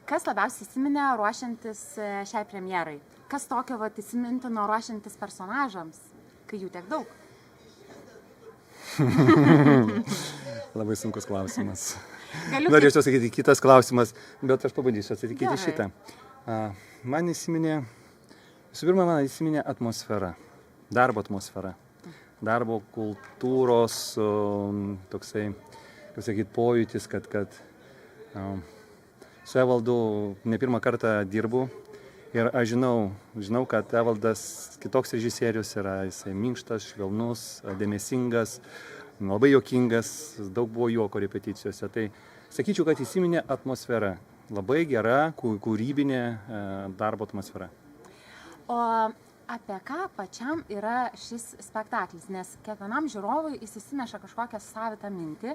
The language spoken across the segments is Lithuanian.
Kas labiausiai įsiminė ruošiantis šiai premjerai? Kas tokio įsimintino ruošiantis personažams, kai jų tiek daug? Labai sunkus klausimas. Norėčiau sakyti kitas klausimas, bet aš pabandysiu atsakyti šitą. Man įsiminė, visų pirma, atmosfera, darbo atmosfera, darbo kultūros, toksai, kaip sakyti, pojūtis, kad su Evaldu ne pirmą kartą dirbu ir aš žinau, kad Evaldas kitoks režisierius yra, jisai minkštas, švelnus, dėmesingas, labai juokingas, daug buvo juoko repeticijose. Tai sakyčiau, kad įsiminė atmosfera, labai gera, kūrybinė darbo atmosfera. O apie ką pačiam yra šis spektaklis, nes kiekvienam žiūrovui jis įsineša kažkokią savitą mintį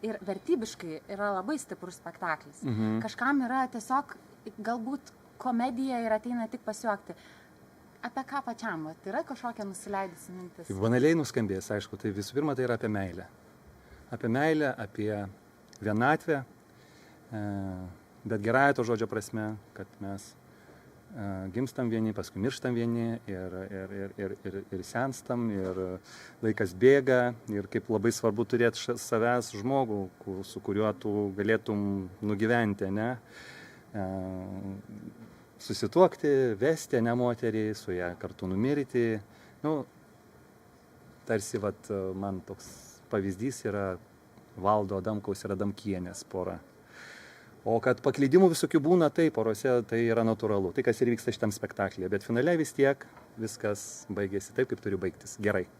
ir vertybiškai yra labai stiprus spektaklis. Kažkam yra tiesiog galbūt komedija ir ateina tik pasijuokti. Apie ką pačiam? Yra kažkokia nusileidusi mintis? Banaliai nuskambės, aišku, tai visų pirma tai yra apie meilę. Apie meilę, apie vienatvę, bet gerąja to žodžio prasme, kad mes gimstam vieni, paskui mirštam vieni ir senstam, ir laikas bėga, ir kaip labai svarbu turėti savęs žmogų, su kuriuo tu galėtum nugyventi, ne? Susituokti, vesti, ne moterį, su ją kartu numirti. Tarsi man toks pavyzdys yra Valdo Adamkaus ir Adamkienės pora. O kad paklydimų visokių būna, tai porose tai yra natūralu. Tai kas ir vyksta šitam spektaklyje. Bet finale vis tiek viskas baigėsi taip, kaip turi baigtis. Gerai.